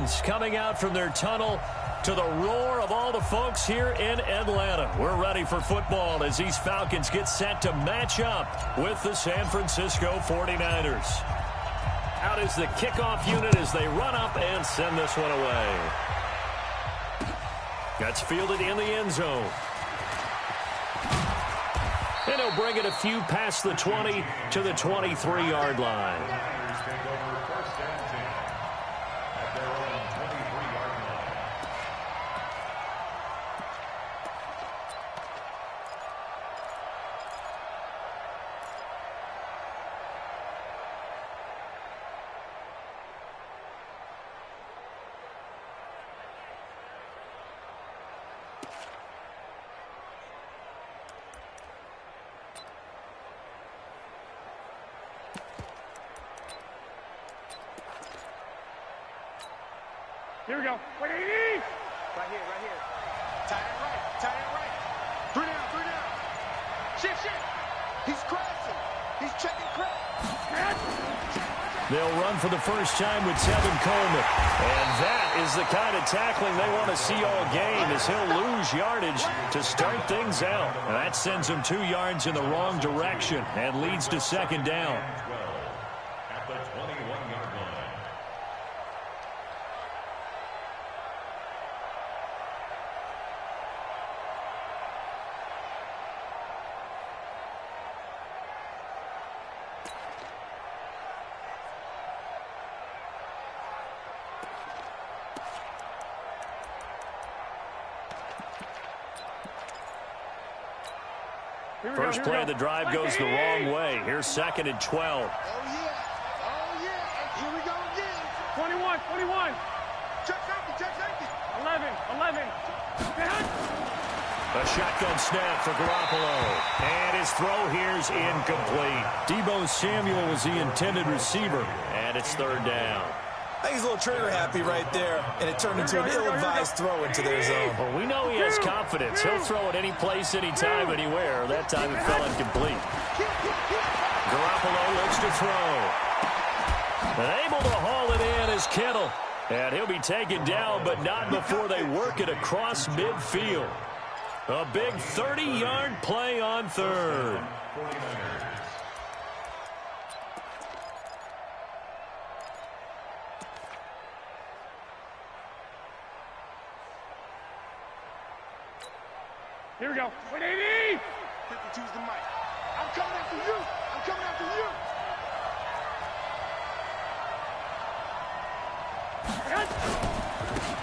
fans coming out from their tunnel to the roar of all the folks here in Atlanta. We're ready for football as these Falcons get set to match up with the San Francisco 49ers. Out is the kickoff unit as they run up and send this one away. That's fielded in the end zone. And he'll bring it a few past the 20 to the 23-yard line. Here we go. Right here, right here. Tight end right. 3 down. Shift. He's crashing. He's checking crash. They'll run for the first time with Tevin Coleman. And that is the kind of tackling they want to see all game, as he'll lose yardage to start things out. And that sends him 2 yards in the wrong direction and leads to second down. At the 21-yard line. First play of the drive goes the wrong way. Here's 2nd and 12. Oh, yeah. Here we go again. 21. Check safety. 11. A shotgun snap for Garoppolo. And his throw here's incomplete. Deebo Samuel was the intended receiver. And it's 3rd down. I think he's a little trigger happy right there, and it turned into an ill-advised throw into their zone. Well, we know he has confidence. He'll throw it any place, anytime, anywhere. That time it fell incomplete. Garoppolo looks to throw. And able to haul it in is Kittle. And he'll be taken down, but not before they work it across midfield. A big 30-yard play on 3rd. Here we go. 180. 52's the mic. I'm coming after you.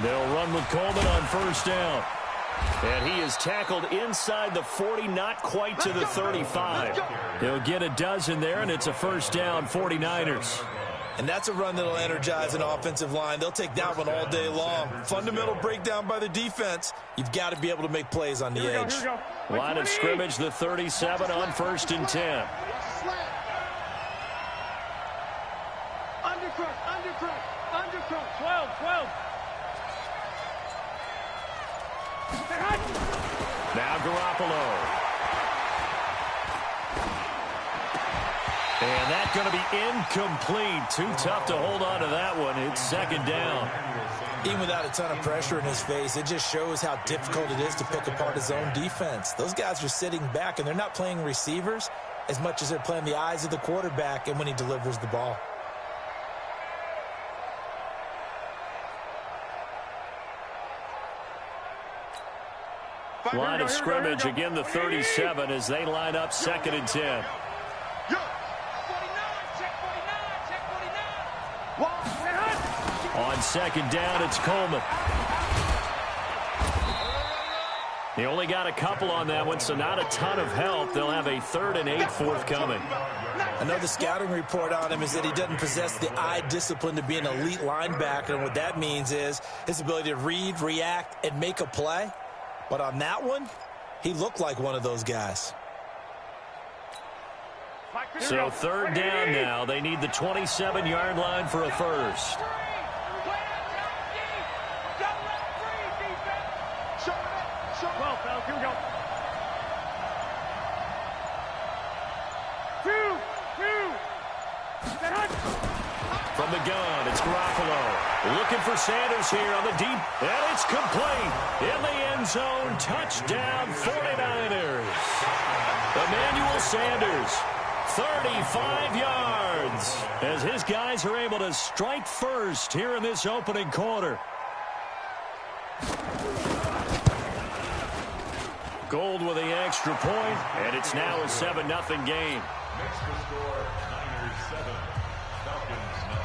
They'll run with Coleman on 1st down. And he is tackled inside the 40, not quite to the 35. He'll get a dozen there, and it's a 1st down, 49ers. And that's a run that'll energize an offensive line. They'll take that one all day long. Fundamental breakdown by the defense. You've got to be able to make plays on the edge. Line of scrimmage, the 37 on 1st and 10. Undercrook. 12. Now Garoppolo. And that's going to be incomplete. Too tough to hold on to that one. It's 2nd down. Even without a ton of pressure in his face, it just shows how difficult it is to pick apart his own defense. Those guys are sitting back, and they're not playing receivers as much as they're playing the eyes of the quarterback and when he delivers the ball. Line of scrimmage, again the 37 as they line up 2nd and 10. On 2nd down, it's Coleman. He only got a couple on that one, so not a ton of help. They'll have a 3rd and 8 forthcoming. Another scouting report on him is that he doesn't possess the eye discipline to be an elite linebacker, and what that means is his ability to read, react, and make a play. But on that one, he looked like one of those guys. So 3rd down now. They need the 27-yard line for a 1st. Here we go. 2. From the gun, it's Garoppolo. Looking for Sanders here on the deep, and it's complete. In the end zone, touchdown 49ers. Emmanuel Sanders, 35 yards, as his guys are able to strike first here in this opening quarter. Gold with the extra point, and it's now a 7-0 game. Next to score, Niners 7, Falcons 0.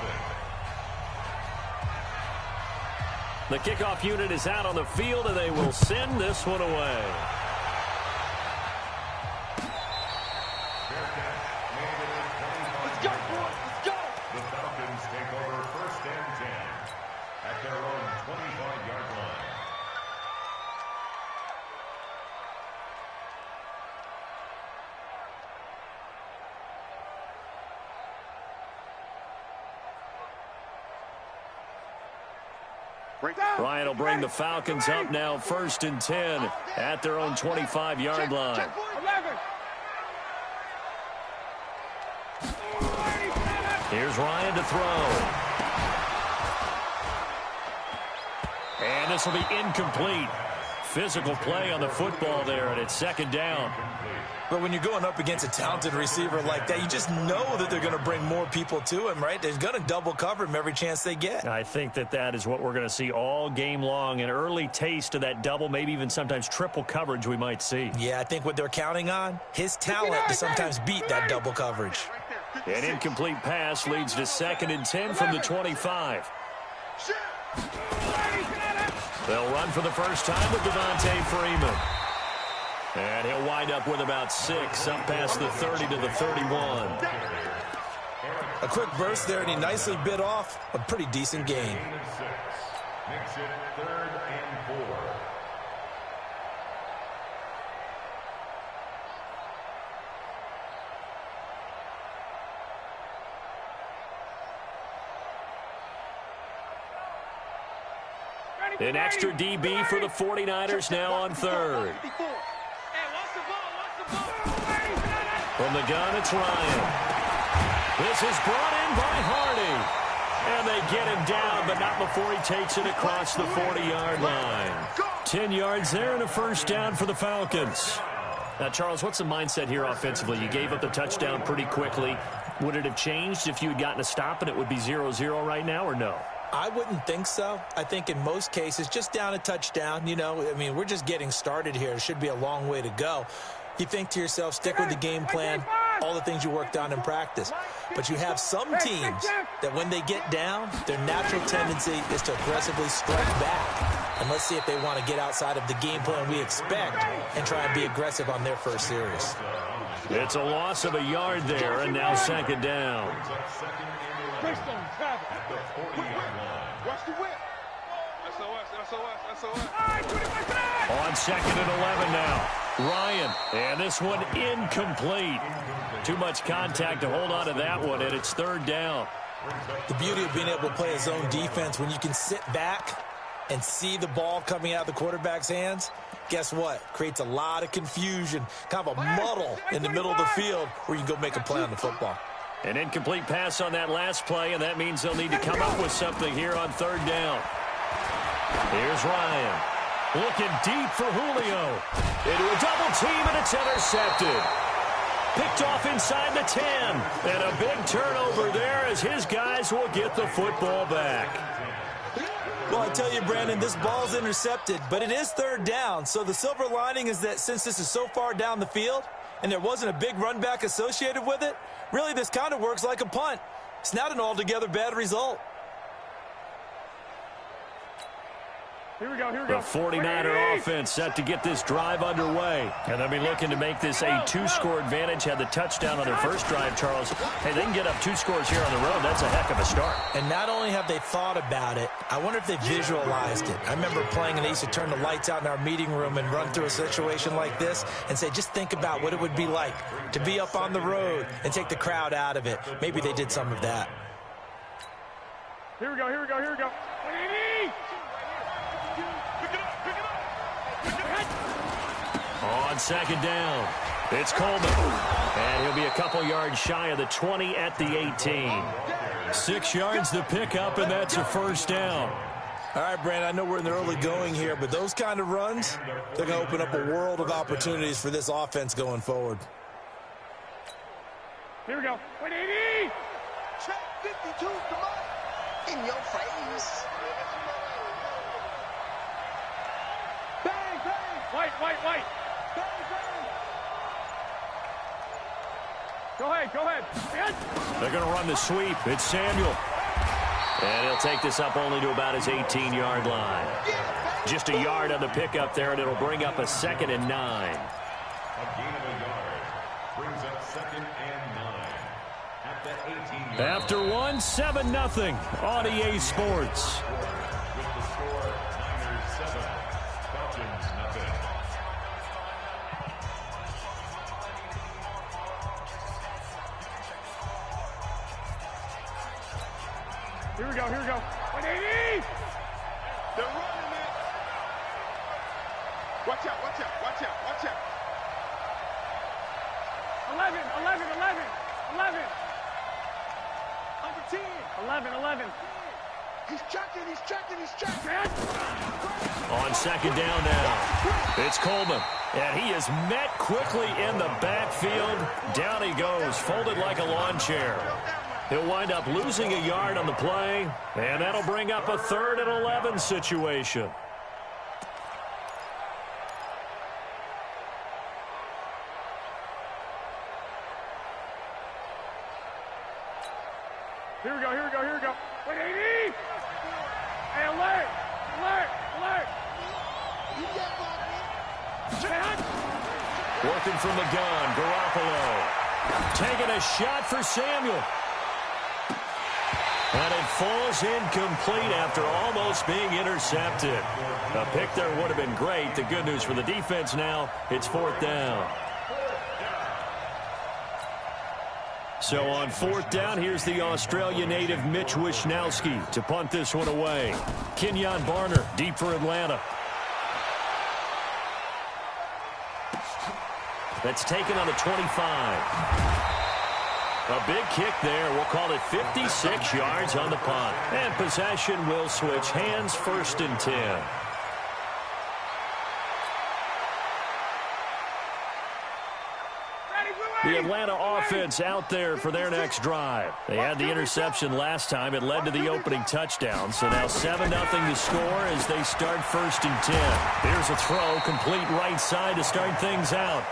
The kickoff unit is out on the field, and they will send this one away. Let's go, boys. Let's go. The Falcons take over first and 10 at their own 25-yard line. Ryan will bring the Falcons up now first and 10 at their own 25-yard line. 11. Here's Ryan to throw. And this will be incomplete. Physical play on the football there, and it's second down. But when you're going up against a talented receiver like that, you just know that they're going to bring more people to him, right? They're going to double cover him every chance they get. I think that is what we're going to see all game long, an early taste of that double, maybe even sometimes triple coverage we might see. Yeah, I think what they're counting on, his talent to sometimes beat that double coverage. An incomplete pass leads to second and 10 from the 25. They'll run for the first time with Devontae Freeman. And he'll wind up with about 6 up past the 30 to the 31. A quick burst there, and he nicely bit off a pretty decent gain. Makes it 3rd and 4. An extra DB for the 49ers now on third. From the gun, it's Ryan. This is brought in by Hardy. And they get him down, but not before he takes it across the 40-yard line. 10 yards there and a first down for the Falcons. Now, Charles, what's the mindset here offensively? You gave up the touchdown pretty quickly. Would it have changed if you had gotten a stop and it would be 0-0 right now, or no? I wouldn't think so. I think in most cases, just down a touchdown, you know, I mean, we're just getting started here. It should be a long way to go. You think to yourself, stick with the game plan, all the things you worked on in practice. But you have some teams that when they get down, their natural tendency is to aggressively strike back. And let's see if they want to get outside of the game plan we expect and try and be aggressive on their first series. It's a loss of a yard there, and now second down. Watch the whip. SOS. On second and 11 now. Ryan, and this one incomplete. Too much contact to hold on to that one, and it's third down. The beauty of being able to play a zone defense when you can sit back and see the ball coming out of the quarterback's hands, guess what? Creates a lot of confusion, kind of a muddle in the middle of the field where you can go make a play on the football. An incomplete pass on that last play, and that means they'll need to come up with something here on third down. Here's Ryan. Looking deep for Julio. Into a double team, and it's intercepted. Picked off inside the 10. And a big turnover there as his guys will get the football back. Well, I tell you, Brandon, this ball's intercepted, but it is third down. So the silver lining is that since this is so far down the field and there wasn't a big run back associated with it, really this kind of works like a punt. It's not an altogether bad result. Here we go. The 49er offense set to get this drive underway. And they'll be looking to make this a 2-score advantage. Had the touchdown on their first drive, Charles. Hey, they can get up 2 scores here on the road. That's a heck of a start. And not only have they thought about it, I wonder if they visualized it. I remember playing and they used to turn the lights out in our meeting room and run through a situation like this and say, just think about what it would be like to be up on the road and take the crowd out of it. Maybe they did some of that. Here we go. On second down, it's Coleman. And he'll be a couple yards shy of the 20 at the 18. 6 yards to pick up, and that's a first down. All right, Brandon, I know we're in the early going here, but those kind of runs, they're going to open up a world of opportunities for this offense going forward. Here we go. 180! Check 52, come on. In your face. Bang, bang. White. Bang, bang. Go ahead. They're going to run the sweep. It's Samuel. And he'll take this up only to about his 18-yard line. Just a yard on the pickup there, and it'll bring up a 2nd and 9. A gain of a yard brings up 2nd and 9 at the 18-yard line. After 1, 7-0 on EA Sports. With the score, Niners 7, Falcons nothing. Here we go. 180! They're running it. Watch out. 11. Under 10. 11. He's checking. On 2nd down now, it's Coleman. And he is met quickly in the backfield. Down he goes, folded like a lawn chair. He'll wind up losing a yard on the play, and that'll bring up a 3rd and 11 situation. Here we go. 180! Hey, alert! Working from the gun, Garoppolo. Taking a shot for Samuel. And it falls incomplete after almost being intercepted. A pick there would have been great. The good news for the defense now, it's 4th down. So on 4th down, here's the Australia native Mitch Wishnowski to punt this one away. Kenyon Barner, deep for Atlanta. That's taken on the 25. A big kick there. We'll call it 56 yards on the punt. And possession will switch hands, 1st and 10. The Atlanta offense out there for their next drive. They had the interception last time. It led to the opening touchdown. So now 7-0 to score as they start 1st and 10. Here's a throw, complete right side to start things out.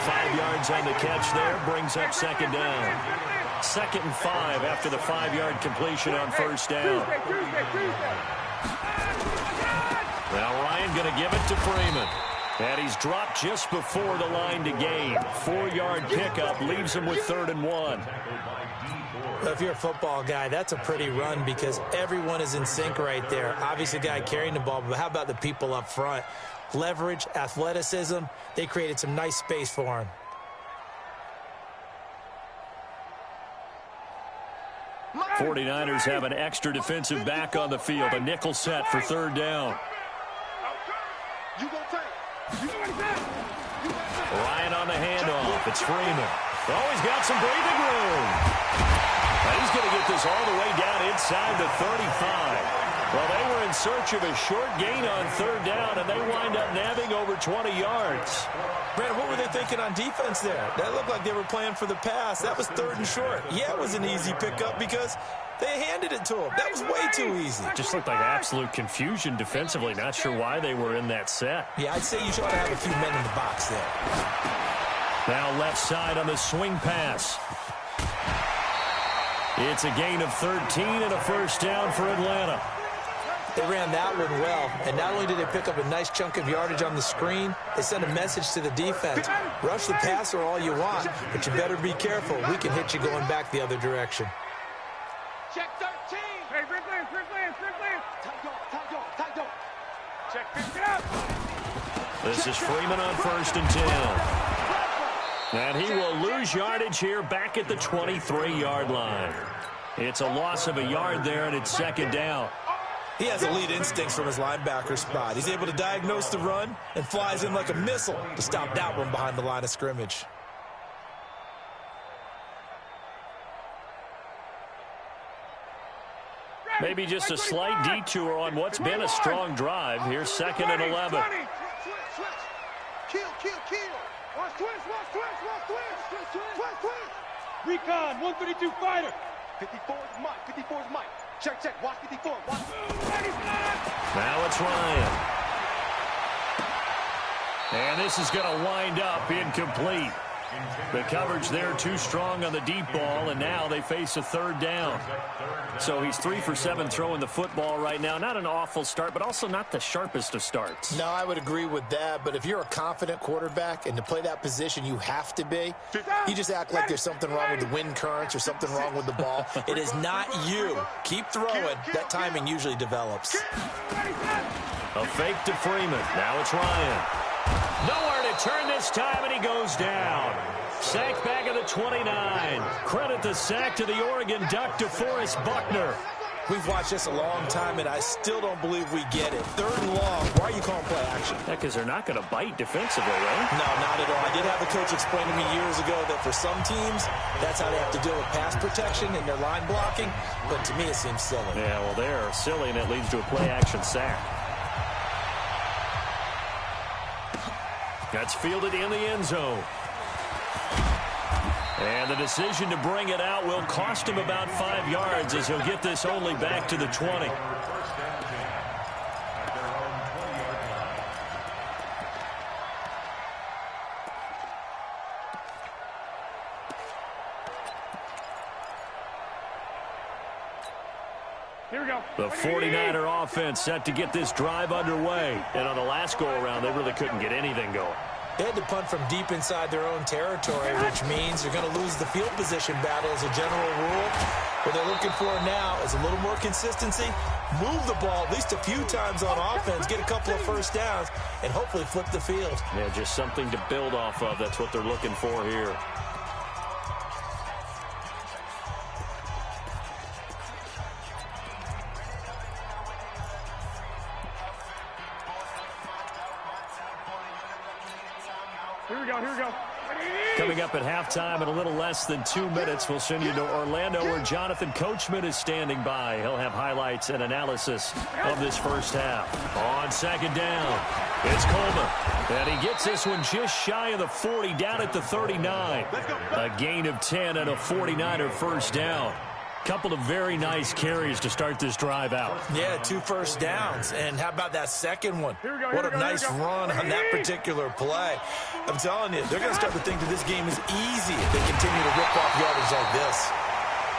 5 yards on the catch there, brings up 2nd down. 2nd and 5 after the 5-yard completion on 1st down. Now Ryan going to give it to Freeman. And he's dropped just before the line to gain. 4-yard pickup leaves him with 3rd and 1. Well, if you're a football guy, that's a pretty run because everyone is in sync right there. Obviously, the guy carrying the ball, but how about the people up front? Leverage, athleticism, they created some nice space for him. '49ers have an extra defensive back on the field. A nickel set for 3rd down. Ryan on the handoff. It's Freeman. Oh, he's got some breathing room. And he's going to get this all the way down inside the 35. Well, they were in search of a short gain on 3rd down, and they wind up nabbing over 20 yards. Brandon, what were they thinking on defense there? That looked like they were playing for the pass. That was 3rd and short. Yeah, it was an easy pickup because they handed it to him. That was way too easy. Just looked like absolute confusion defensively. Not sure why they were in that set. Yeah, I'd say you ought to have a few men in the box there. Now left side on the swing pass. It's a gain of 13 and a 1st down for Atlanta. They ran that one well, and not only did they pick up a nice chunk of yardage on the screen, they sent a message to the defense. Rush the passer all you want, but you better be careful. We can hit you going back the other direction. Check 13. Hey, Strickland. Tight go. Check 50 up. This is Freeman on 1st and 10. And he will lose yardage here back at the 23-yard line. It's a loss of a yard there, and it's 2nd down. He has elite instincts from his linebacker spot. He's able to diagnose the run and flies in like a missile to stop that one behind the line of scrimmage. Maybe just a slight detour on what's been a strong drive. Here's 2nd and 11. Kill. Watch twist. Recon, 132 fighter. 54 is Mike. Check. Watch 54. Watch. Now it's Ryan. And this is going to wind up incomplete. The coverage there too strong on the deep ball, and now they face a 3rd down. So he's 3 for 7 throwing the football right now. Not an awful start, but also not the sharpest of starts. No, I would agree with that. But if you're a confident quarterback and to play that position, you have to be. You just act like there's something wrong with the wind currents or something wrong with the ball. It is not you. Keep throwing. That timing usually develops. A fake to Freeman. Now it's Ryan. Nowhere to turn this time, and he goes down. Sacked back at the 29. Credit the sack to the Oregon Duck, DeForest Buckner. We've watched this a long time, and I still don't believe we get it. 3rd and long. Why are you calling play action? Yeah, because they're not going to bite defensively, right? No, not at all. I did have a coach explain to me years ago that for some teams, that's how they have to deal with pass protection and their line blocking. But to me, it seems silly. Yeah, well, they're silly, and it leads to a play-action sack. That's fielded in the end zone. And the decision to bring it out will cost him about 5 yards as he'll get this only back to the 20. Here we go. The 49er offense set to get this drive underway. And on the last go-around, they really couldn't get anything going. They had to punt from deep inside their own territory, which means they're going to lose the field position battle as a general rule. What they're looking for now is a little more consistency, move the ball at least a few times on offense, get a couple of first downs, and hopefully flip the field. Yeah, just something to build off of. That's what they're looking for here. Here we go. Coming up at halftime in a little less than 2 minutes, we'll send you to Orlando where Jonathan Coachman is standing by. He'll have highlights and analysis of this first half. On 2nd down, it's Coleman. And he gets this one just shy of the 40, down at the 39. A gain of 10 and a 49er first down. Couple of very nice carries to start this drive out. Yeah, 2 first downs. And how about that second one? What a nice run on that particular play. I'm telling you, they're going to start to think that this game is easy if they continue to rip off yardage like this.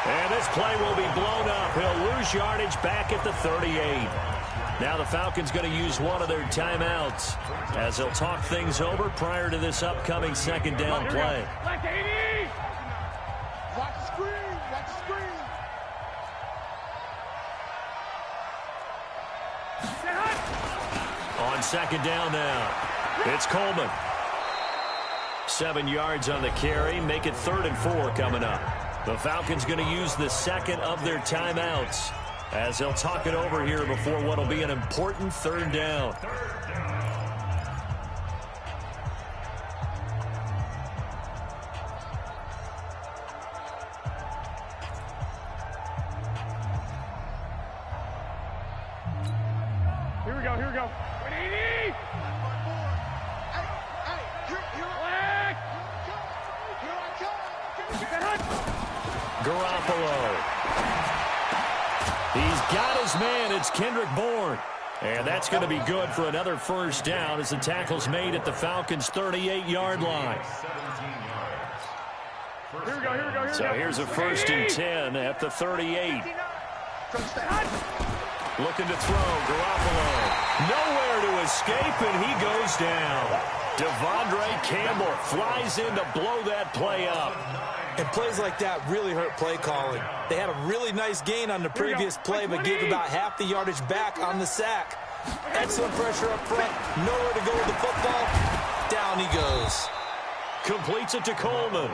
And this play will be blown up. He'll lose yardage back at the 38. Now the Falcons going to use one of their timeouts as they'll talk things over prior to this upcoming 2nd down play. Like 80. Watch the screen. On 2nd down now, it's Coleman. 7 yards on the carry, make it 3rd and 4 coming up. The Falcons going to use the 2nd of their timeouts as they'll talk it over here before what will be an important 3rd down. Here we go. 180. Garoppolo. He's got his man. It's Kendrick Bourne. And that's going to be good for another first down as the tackle's made at the Falcons' 38-yard line. Here we go. So here's a 1st and 10 at the 38. Looking to throw. Garoppolo. Nowhere to escape, and he goes down. Devondre Campbell flies in to blow that play up. And plays like that really hurt play calling. They had a really nice gain on the previous play, but gave about half the yardage back on the sack. Excellent pressure up front. Nowhere to go with the football. Down he goes. Completes it to Coleman.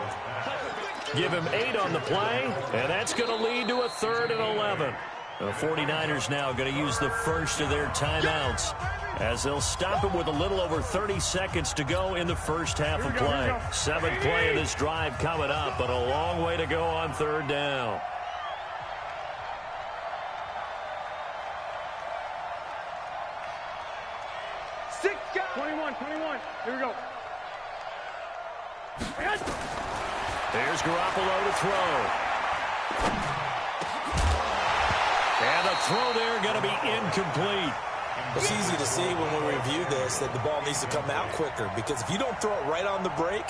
Give him 8 on the play, and that's going to lead to a 3rd and 11. The 49ers now going to use the first of their timeouts as they'll stop it with a little over 30 seconds to go in the first half of play. 7th play of this drive coming up, but a long way to go on 3rd down. 21. Here we go. There's Garoppolo to throw. And the throw there going to be incomplete. It's easy to see when we review this that the ball needs to come out quicker, because if you don't throw it right on the break,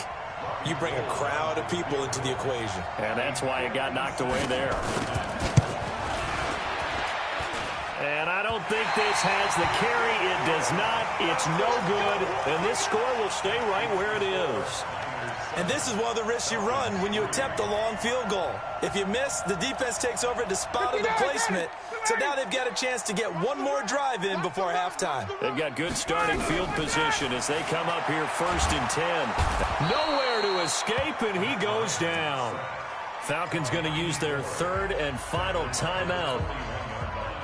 you bring a crowd of people into the equation. And that's why it got knocked away there. And I don't think this has the carry. It does not. It's no good. And this score will stay right where it is. And this is one of the risks you run when you attempt a long field goal. If you miss, the defense takes over at the spot of the placement. So now they've got a chance to get one more drive in before halftime. They've got good starting field position as they come up here 1st and 10. Nowhere to escape, and he goes down. Falcons going to use their 3rd and final timeout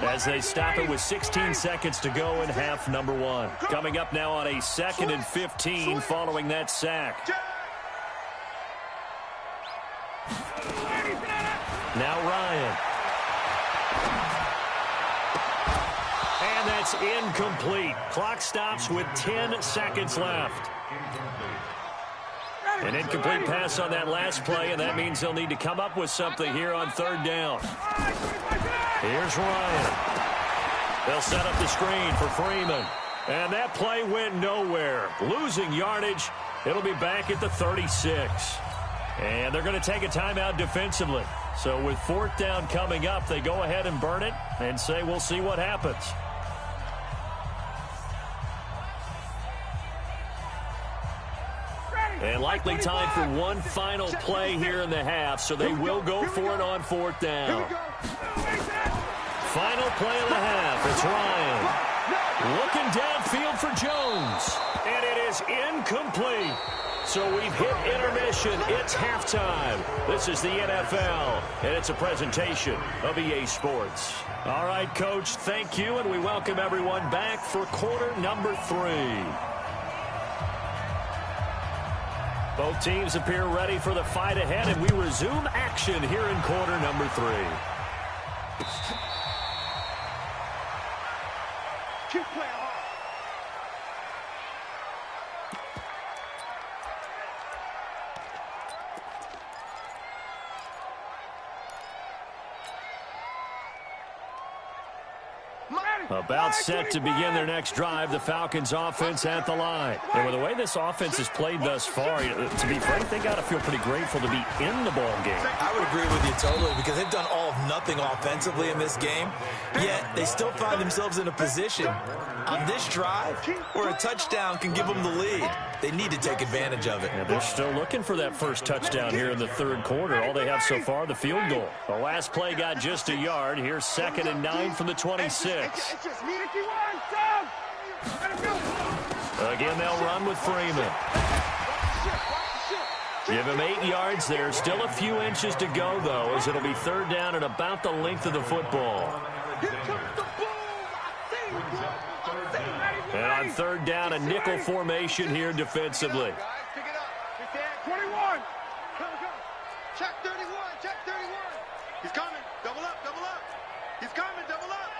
as they stop it with 16 seconds to go in half number 1. Coming up now on a 2nd and 15 following that sack. Now Ryan. And that's incomplete. Clock stops with 10 seconds left. An incomplete pass on that last play, and that means they'll need to come up with something here on 3rd down. Here's Ryan. They'll set up the screen for Freeman. And that play went nowhere. Losing yardage. It'll be back at the 36. And they're going to take a timeout defensively. So with 4th down coming up, they go ahead and burn it and say we'll see what happens. And likely time for one final play here in the half, so they will go for it on 4th down. Final play of the half. It's Ryan. Looking downfield for Jones. And it is incomplete. So we've hit intermission. It's halftime. This is the NFL, and it's a presentation of EA Sports. All right, Coach, thank you, and we welcome everyone back for quarter number 3. Both teams appear ready for the fight ahead, and we resume action here in quarter number 3. Keep playing hard. About set to begin their next drive, the Falcons offense at the line. And with the way this offense has played thus far, to be frank, they got to feel pretty grateful to be in the ball game. I would agree with you totally, because they've done all of nothing offensively in this game, yet they still find themselves in a position on this drive where a touchdown can give them the lead. They need to take advantage of it. And they're still looking for that first touchdown here in the 3rd quarter. All they have so far, the field goal. The last play got just a yard. Here's 2nd and 9 from the 26. Again, they'll run with Freeman. Give him 8 yards there. Still a few inches to go, though, as it'll be 3rd down and about the length of the football. And on 3rd down, a nickel formation here defensively. Pick it up. 21. Check 31. Check 31. He's coming. Double up. Double up. He's coming. Double up.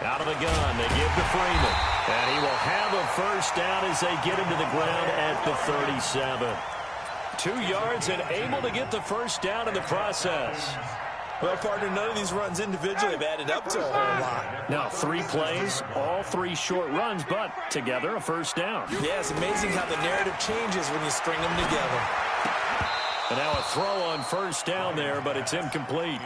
Out of the gun, they give to Freeman. And he will have a first down as they get into the ground at the 37. 2 yards and able to get the first down in the process. Well, partner, none of these runs individually have added up to a whole lot. Now, 3 plays, all 3 short runs, but together a first down. Yeah, it's amazing how the narrative changes when you string them together. And now a throw on first down there, but it's incomplete.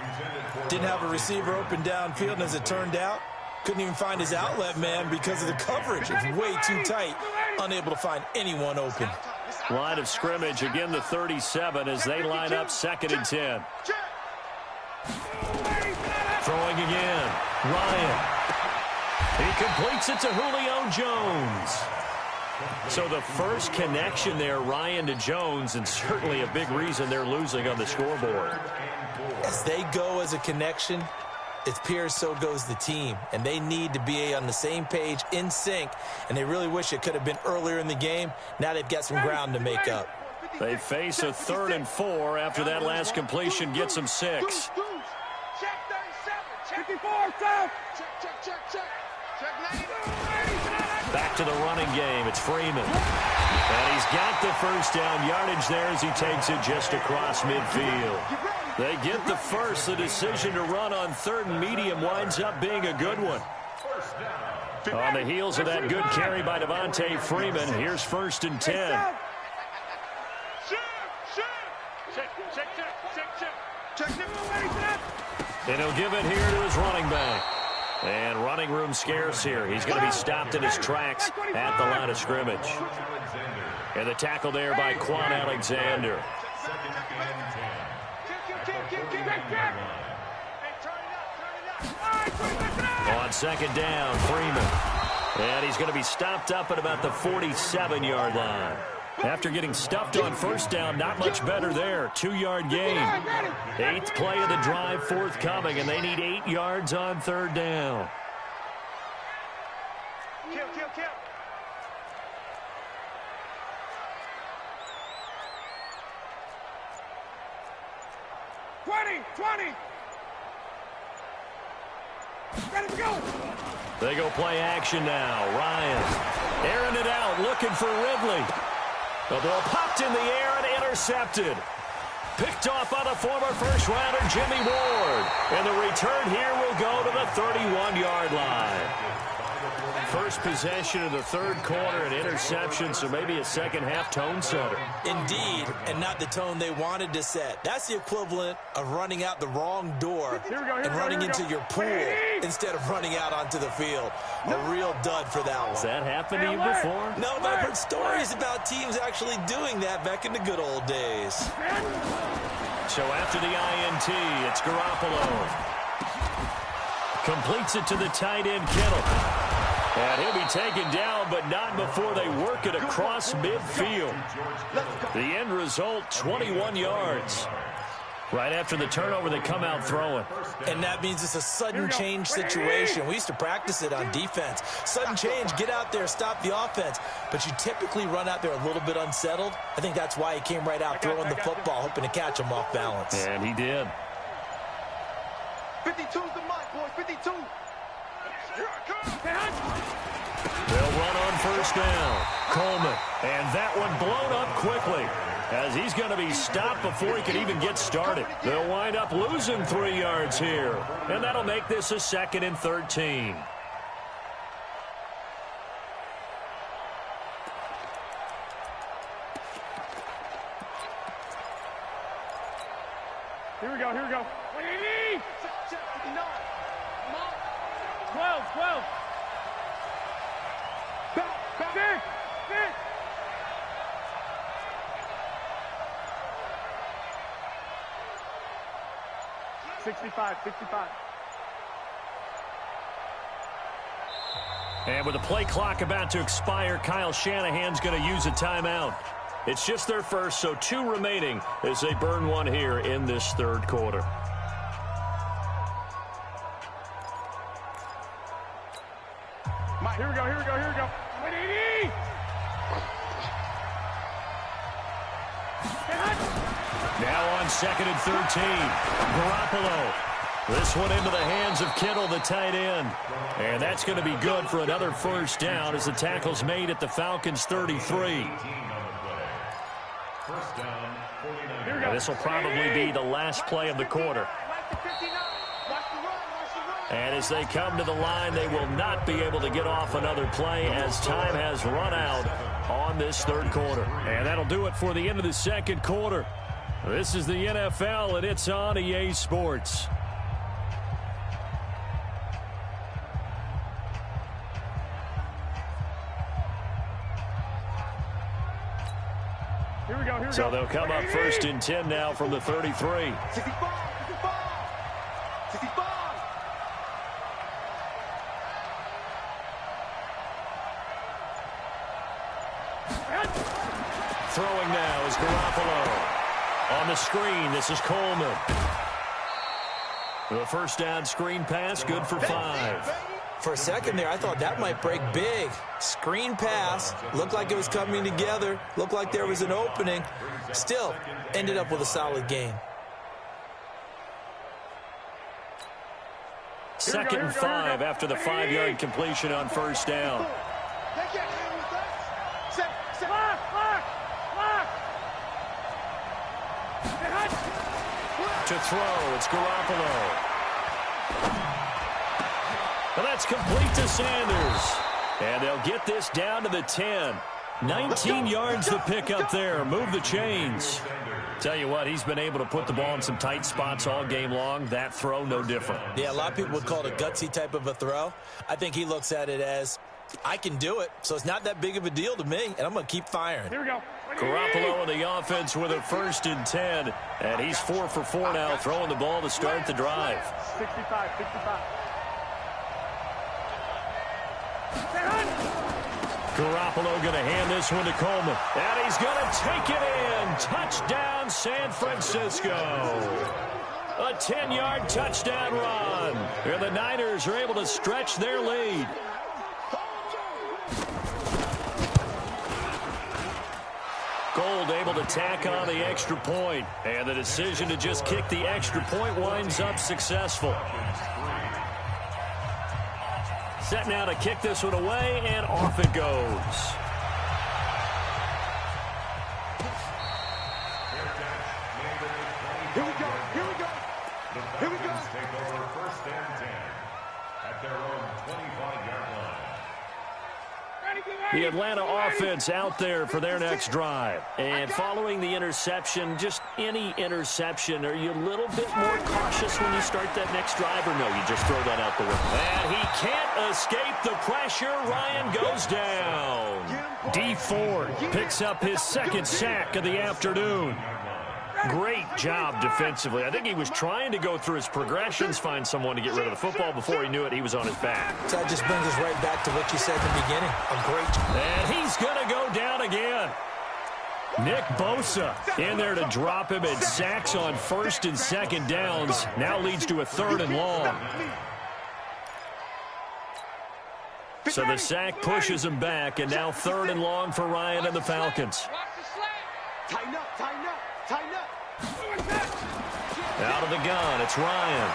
Didn't have a receiver open downfield, and as it turned out, couldn't even find his outlet man because of the coverage. It's way too tight, unable to find anyone open. Line of scrimmage, again the 37 as they line up 2nd and 10. Throwing again. Ryan. He completes it to Julio Jones. So the first connection there, Ryan to Jones, and certainly a big reason they're losing on the scoreboard. As they go as a connection, it appears so goes the team, and they need to be on the same page, in sync, and they really wish it could have been earlier in the game. Now they've got some ground to make up. They face a 3rd and 4 after that last completion gets them 6. Check 37. Check 54, south. Check. Check 90. Back to the running game. It's Freeman. And he's got the first down yardage there as he takes it just across midfield. They get the first. The decision to run on third and medium winds up being a good one. On the heels of that good carry by Devontae Freeman, here's 1st and 10. And he'll give it here to his running back. And running room scarce here. He's going to be stopped in his tracks at the line of scrimmage. And the tackle there by Quan Alexander. On 2nd down, Freeman. And he's going to be stopped up at about the 47-yard line. After getting stuffed on 1st down, not much better there. 2-yard gain. 8th play of the drive forthcoming, and they need 8 yards on 3rd down. Kill. 20. Ready to go. They go play action now. Ryan airing it out, looking for Ridley. The ball popped in the air and intercepted. Picked off by the former first-rounder Jimmy Ward. And the return here will go to the 31-yard line. First possession of the 3rd quarter, an interception, so maybe a second-half tone setter. Indeed, and not the tone they wanted to set. That's the equivalent of running out the wrong door and running into your pool instead of running out onto the field. A real dud for that one. Has that happened to you before? No, but I've heard stories about teams actually doing that back in the good old days. So after the INT, it's Garoppolo. Completes it to the tight end, Kittle. And he'll be taken down, but not before they work it across midfield. The end result, 21 yards. Right after the turnover, they come out throwing. And that means it's a sudden change situation. We used to practice it on defense. Sudden change, get out there, stop the offense. But you typically run out there a little bit unsettled. I think that's why he came right out throwing the football, hoping to catch him off balance. And he did. 52's the mark, boys. 52. They'll run on 1st down. Coleman. And that one blown up quickly as he's going to be stopped before he can even get started. They'll wind up losing 3 yards here. And that'll make this a 2nd and 13. Here we go. 180. 12. Back. 65. And with the play clock about to expire, Kyle Shanahan's going to use a timeout. It's just their first, so 2 remaining as they burn one here in this 3rd quarter. Here we go. 180. Now on 2nd and 13. Garoppolo. This one into the hands of Kittle, the tight end. And that's going to be good for another 1st down as the tackle's made at the Falcons' 33. And this will probably be the last play of the quarter. And as they come to the line, they will not be able to get off another play as time has run out on this 3rd quarter. And that'll do it for the end of the 2nd quarter. This is the NFL, and it's on EA Sports. Here we go. So they'll come up 1st and 10 now from the 33. 65. Throwing now is Garoppolo. On the screen, this is Coleman. The 1st down screen pass, good for 5. For a second there, I thought that might break big. Screen pass. Looked like it was coming together. Looked like there was an opening. Still, ended up with a solid gain. 2nd and 5 after the 5-yard completion on first down. They can't hang with us. Set. Lock. To throw, it's Garoppolo. And that's complete to Sanders. And they'll get this down to the 10. 19 yards to pick up there. Move the chains. Tell you what, he's been able to put the ball in some tight spots all game long. That throw, no different. Yeah, a lot of people would call it a gutsy type of a throw. I think he looks at it as, I can do it, so it's not that big of a deal to me, and I'm going to keep firing. Here we go. Garoppolo in the offense with a 1st and 10. And he's 4 for 4 now, throwing the ball to start the drive. 65. Garoppolo going to hand this one to Coleman. And he's going to take it in. Touchdown, San Francisco. A 10-yard touchdown run. And the Niners are able to stretch their lead. Gold able to tack on the extra point. And the decision to just kick the extra point winds up successful. Set now to kick this one away, and off it goes. Here we go. The Falcons take over 1st and 10 at their own 25-yard line. The Atlanta offense out there for their next drive. And following the interception, just any interception, are you a little bit more cautious when you start that next drive, or no, you just throw that out the window? And he can't escape the pressure. Ryan goes down. D. Ford picks up his 2nd sack of the afternoon. Great job defensively. I think he was trying to go through his progressions, find someone to get rid of the football. Before he knew it, he was on his back. So that just brings us right back to what you said in the beginning. A great job. And he's going to go down again. Nick Bosa in there to drop him, and sacks on 1st and 2nd downs. Now leads to a 3rd and long. So the sack pushes him back, and now 3rd and long for Ryan and the Falcons. Tighten up. Out of the gun, it's Ryan.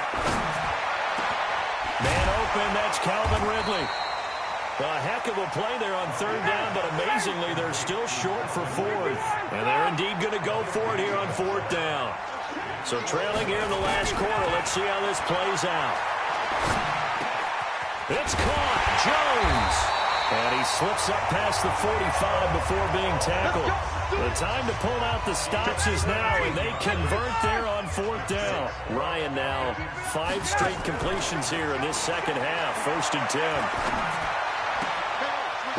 Man open, that's Calvin Ridley. A heck of a play there on 3rd down, but amazingly, they're still short for 4th. And they're indeed going to go for it here on 4th down. So trailing here in the last quarter, let's see how this plays out. It's caught, Jones. And he slips up past the 45 before being tackled. The time to pull out the stops is now, and they convert there on 4th down. Ryan now 5 straight completions here in this 2nd half. 1st and 10.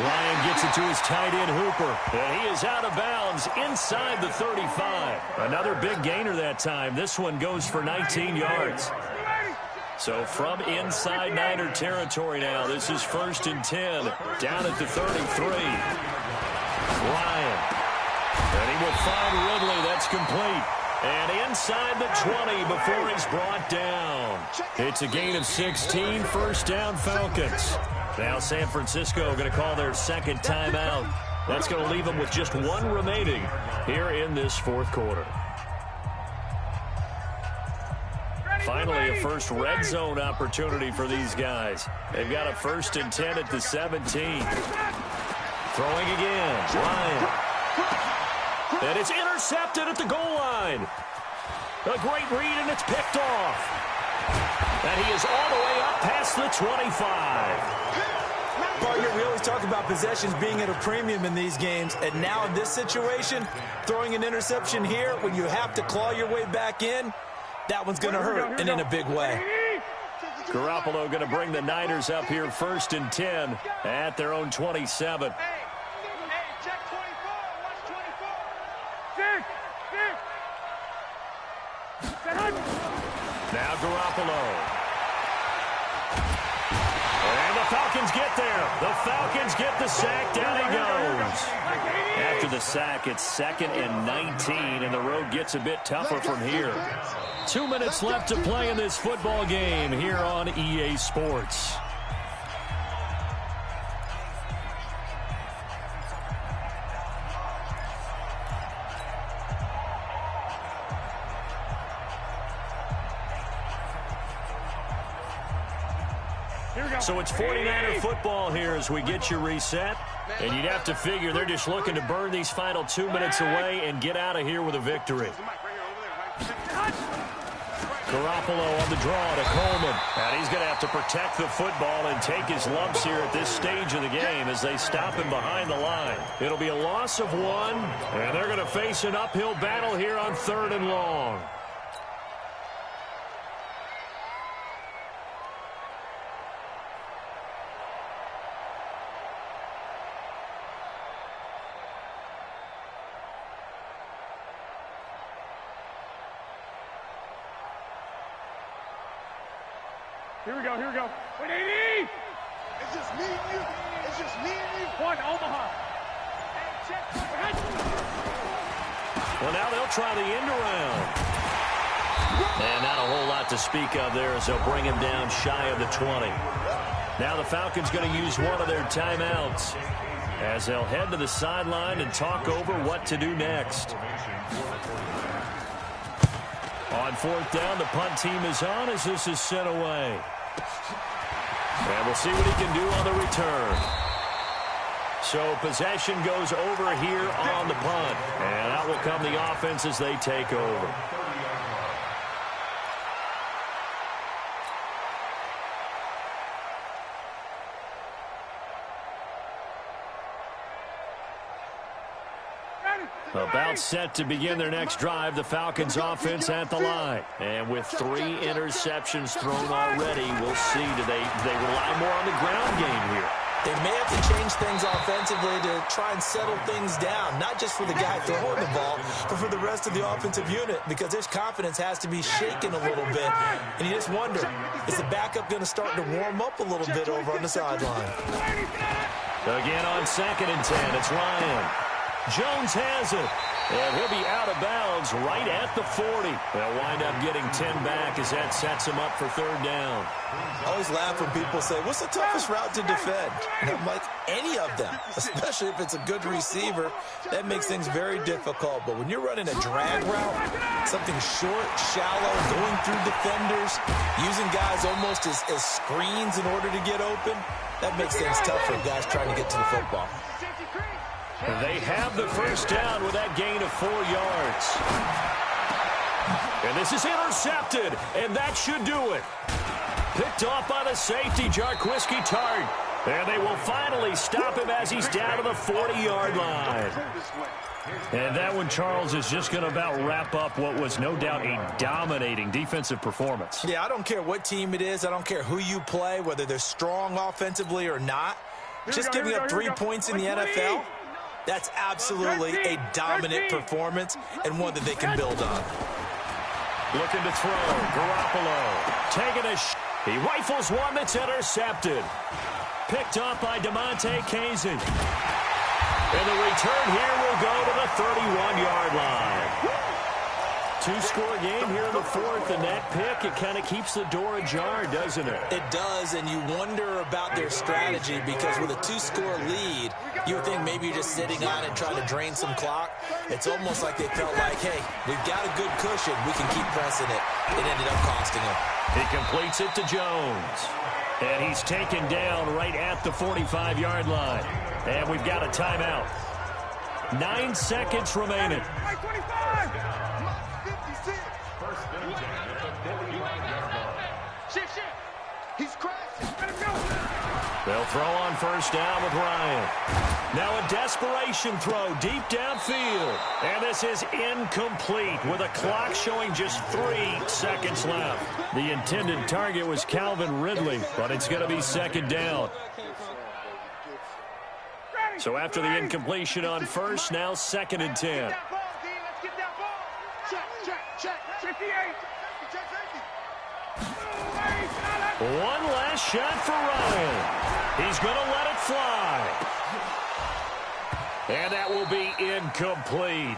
Ryan gets it to his tight end, Hooper. And he is out of bounds inside the 35. Another big gainer that time. This one goes for 19 yards. So from inside Niner territory now, this is 1st and 10, down at the 33. Ryan. And he will find Ridley. That's complete. And inside the 20 before he's brought down. It's a gain of 16, 1st down Falcons. Now San Francisco going to call their 2nd timeout. That's going to leave them with just 1 remaining here in this 4th quarter. Finally, a first red zone opportunity for these guys. They've got a 1st and 10 at the 17. Throwing again. Ryan. And it's intercepted at the goal line. A great read, and it's picked off. And he is all the way up past the 25. Partner, we always talk about possessions being at a premium in these games, and now in this situation, throwing an interception here when you have to claw your way back in, that one's going to hurt, and in a big way. Garoppolo going to bring the Niners up here 1st and 10 at their own 27. Hey, check 24. Watch 24. Now Garoppolo. And the Falcons get there. The Falcons get the sack. Down he goes. After the sack, it's 2nd and 19, and the road gets a bit tougher from here. 2 minutes left to play in this football game here on EA Sports. So it's 49er football here as we get you reset. And you'd have to figure they're just looking to burn these final 2 minutes away and get out of here with a victory. Garoppolo on the draw to Coleman. And he's going to have to protect the football and take his lumps here at this stage of the game as they stop him behind the line. It'll be a loss of 1, and they're going to face an uphill battle here on 3rd and long. Here we go. 180! It's just me and you. It's just me and you. One, Omaha. Well, now they'll try the end around. And not a whole lot to speak of there as they'll bring him down shy of the 20. Now the Falcons going to use one of their timeouts as they'll head to the sideline and talk over what to do next. On 4th down, the punt team is on as this is sent away. And we'll see what he can do on the return. So possession goes over here on the punt. And out will come the offense as they take over. About set to begin their next drive, the Falcons offense at the line. And with 3 interceptions thrown already, we'll see, do they rely more on the ground game here? They may have to change things offensively to try and settle things down, not just for the guy throwing the ball, but for the rest of the offensive unit, because their confidence has to be shaken a little bit. And you just wonder, is the backup going to start to warm up a little bit over on the sideline? Again on 2nd and 10, it's Ryan. Jones has it, and he'll be out of bounds right at the 40. They'll wind up getting 10 back as that sets him up for 3rd down. I always laugh when people say, what's the toughest route to defend? And I'm like, any of them, especially if it's a good receiver. That makes things very difficult. But when you're running a drag route, something short, shallow, going through defenders, using guys almost as screens in order to get open, that makes things tough for guys trying to get to the football. They have the 1st down with that gain of 4 yards. And this is intercepted, and that should do it. Picked off by the safety, Jarquiski Tart. And they will finally stop him as he's down to the 40-yard line. And that one, Charles, is just going to about wrap up what was no doubt a dominating defensive performance. Yeah, I don't care what team it is. I don't care who you play, whether they're strong offensively or not. Just giving up 3 points in the NFL, that's absolutely a dominant performance and one that they can build on. Looking to throw. Garoppolo taking a he rifles one that's intercepted. Picked up by DeMonte Casey. And the return here will go to the 31-yard line. 2-score game here in the 4th, and that pick, it kind of keeps the door ajar, doesn't it? It does, and you wonder about their strategy because with a 2-score lead, you would think maybe you're just sitting on it trying to drain some clock. It's almost like they felt like, hey, we've got a good cushion. We can keep pressing it. It ended up costing them. He completes it to Jones. And he's taken down right at the 45-yard line. And we've got a timeout. 9 seconds remaining. He's crashing. They'll throw on 1st down with Ryan. Now a desperation throw deep downfield. And this is incomplete with a clock showing just 3 seconds left. The intended target was Calvin Ridley, but it's going to be 2nd down. So after the incompletion on 1st, now 2nd and 10. One last shot for Ryan. He's going to let it fly. And that will be incomplete.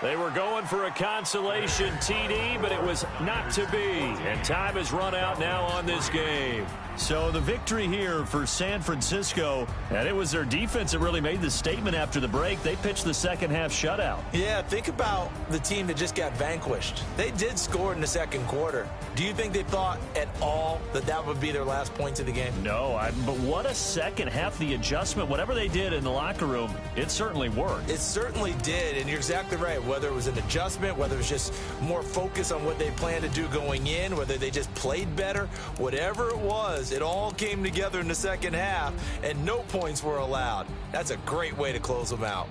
They were going for a consolation TD, but it was not to be. And time has run out now on this game. So the victory here for San Francisco, and it was their defense that really made the statement after the break. They pitched the second half shutout. Yeah, think about the team that just got vanquished. They did score in the second quarter. Do you think they thought at all that that would be their last points of the game? No, but what a second half. The adjustment, whatever they did in the locker room, it certainly worked. It certainly did, and you're exactly right. Whether it was an adjustment, whether it was just more focus on what they planned to do going in, whether they just played better, whatever it was, it all came together in the second half, and no points were allowed. That's a great way to close them out.